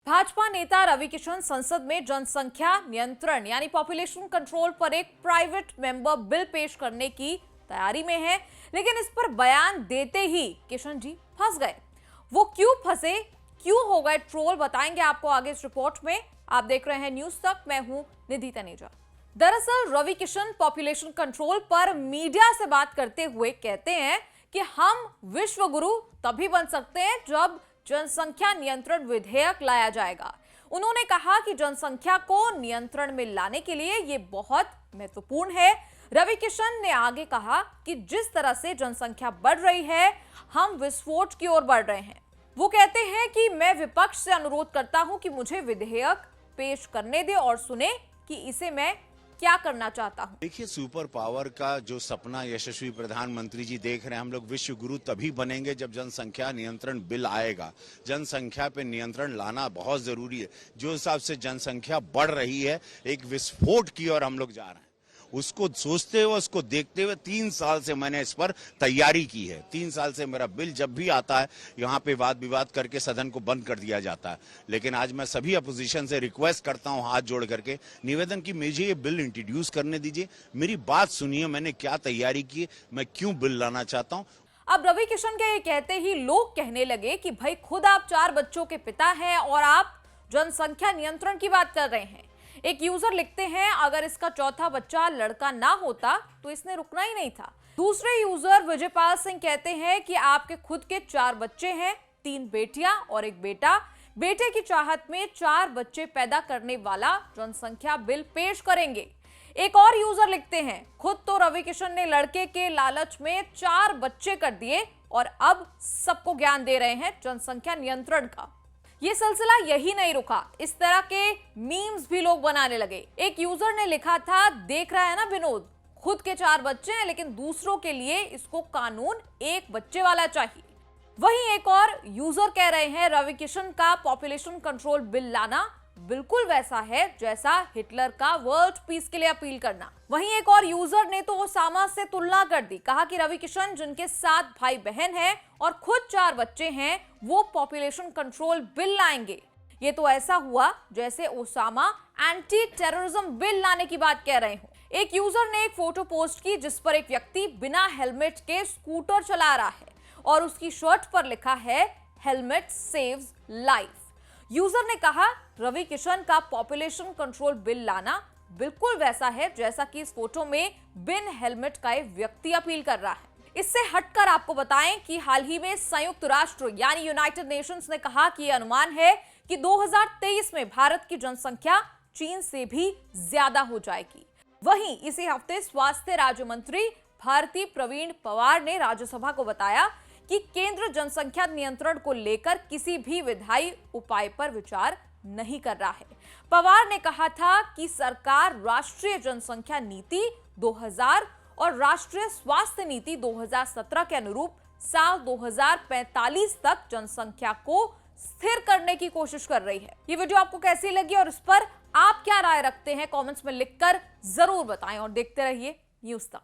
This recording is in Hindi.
भाजपा नेता रवि किशन संसद में जनसंख्या नियंत्रण यानी पॉपुलेशन कंट्रोल पर एक प्राइवेट मेंबर बिल पेश करने की तैयारी में है, लेकिन इस पर बयान देते ही किशन जी फंस गए। वो क्यों फंसे, क्यों हो गए ट्रोल, बताएंगे आपको आगे इस रिपोर्ट में। आप देख रहे हैं न्यूज तक, मैं हूं निधि तनेजा। दरअसल रवि किशन पॉपुलेशन कंट्रोल पर मीडिया से बात करते हुए कहते हैं कि हम विश्व गुरु तभी बन सकते हैं जब जनसंख्या नियंत्रण विधेयक लाया जाएगा। उन्होंने कहा कि जनसंख्या को नियंत्रण में लाने के लिए यह बहुत महत्वपूर्ण है। रवि किशन ने आगे कहा कि जिस तरह से जनसंख्या बढ़ रही है, हम विस्फोट की ओर बढ़ रहे हैं। वो कहते हैं कि मैं विपक्ष से अनुरोध करता हूं कि मुझे विधेयक पेश करने दे और सुने कि इसे मैं क्या करना चाहता हूं। देखिए, सुपर पावर का जो सपना यशस्वी प्रधानमंत्री जी देख रहे हैं, हम लोग विश्व गुरु तभी बनेंगे जब जनसंख्या नियंत्रण बिल आएगा। जनसंख्या पे नियंत्रण लाना बहुत जरूरी है। जो हिसाब से जनसंख्या बढ़ रही है, एक विस्फोट की ओर हम लोग जा रहे हैं। उसको सोचते हुए, उसको देखते हुए 3 साल से मैंने इस पर तैयारी की है। 3 साल से मेरा बिल जब भी आता है, यहाँ पे वाद विवाद करके सदन को बंद कर दिया जाता है। लेकिन आज मैं सभी अपोजिशन से रिक्वेस्ट करता हूँ, हाथ जोड़ करके निवेदन की मुझे ये बिल इंट्रोड्यूस करने दीजिए, मेरी बात सुनिए, मैंने क्या तैयारी की, मैं क्यों बिल लाना चाहता हूँ। अब रवि किशन के ये कहते ही लोग कहने लगे कि भाई खुद आप 4 बच्चों के पिता हैं और आप जनसंख्या नियंत्रण की बात कर रहे हैं। एक यूजर लिखते हैं, अगर इसका चौथा बच्चा लड़का ना होता तो इसने रुकना ही नहीं था। दूसरे यूजर विजयपाल सिंह कहते हैं कि आपके खुद के 4 बच्चे हैं, 3 बेटियां और 1 बेटा। बेटे की चाहत में 4 बच्चे पैदा करने वाला जनसंख्या बिल पेश करेंगे। एक और यूजर लिखते हैं, खुद तो रवि किशन ने लड़के के लालच में 4 बच्चे कर दिए और अब सबको ज्ञान दे रहे हैं जनसंख्या नियंत्रण का। ये सिलसिला यही नहीं रुका, इस तरह के मीम्स भी लोग बनाने लगे। एक यूजर ने लिखा था, देख रहा है ना विनोद, खुद के 4 बच्चे हैं लेकिन दूसरों के लिए इसको कानून 1 बच्चे वाला चाहिए। वहीं एक और यूजर कह रहे हैं, रवि किशन का पॉपुलेशन कंट्रोल बिल लाना बिल्कुल वैसा है जैसा हिटलर का वर्ल्ड पीस के लिए अपील करना। वहीं एक और यूजर ने तो ओसामा से तुलना कर दी, कहा कि रवि किशन जिनके 7 भाई बहन हैं और खुद 4 बच्चे हैं, वो पॉपुलेशन कंट्रोल बिल लाएंगे। ये तो ऐसा हुआ जैसे ओसामा एंटी टेररिज्म बिल लाने की बात कह रहे हो। एक यूजर ने एक फोटो पोस्ट की जिस पर एक व्यक्ति बिना हेलमेट के स्कूटर चला रहा है और उसकी शर्ट पर लिखा है, हेलमेट सेव्स लाइफ। यूजर ने कहा, रवि किशन का पॉपुलेशन कंट्रोल बिल लाना बिल्कुल वैसा है जैसा कि इस फोटो में बिन हेलमेट का एक व्यक्ति अपील कर रहा है। इससे हटकर आपको बताएं कि हाल ही में संयुक्त राष्ट्र यानी यूनाइटेड नेशंस ने कहा कि यह अनुमान है कि 2023 में भारत की जनसंख्या चीन से भी ज्यादा हो जाएगी। वहीं इसी हफ्ते स्वास्थ्य राज्य मंत्री भारती प्रवीण पवार ने राज्यसभा को बताया कि केंद्र जनसंख्या नियंत्रण को लेकर किसी भी विधायी उपाय पर विचार नहीं कर रहा है। पवार ने कहा था कि सरकार राष्ट्रीय जनसंख्या नीति 2000 और राष्ट्रीय स्वास्थ्य नीति 2017 के अनुरूप साल 2045 तक जनसंख्या को स्थिर करने की कोशिश कर रही है। ये वीडियो आपको कैसी लगी और इस पर आप क्या राय रखते हैं, कमेंट्स में लिखकर जरूर बताएं और देखते रहिए न्यूज तक।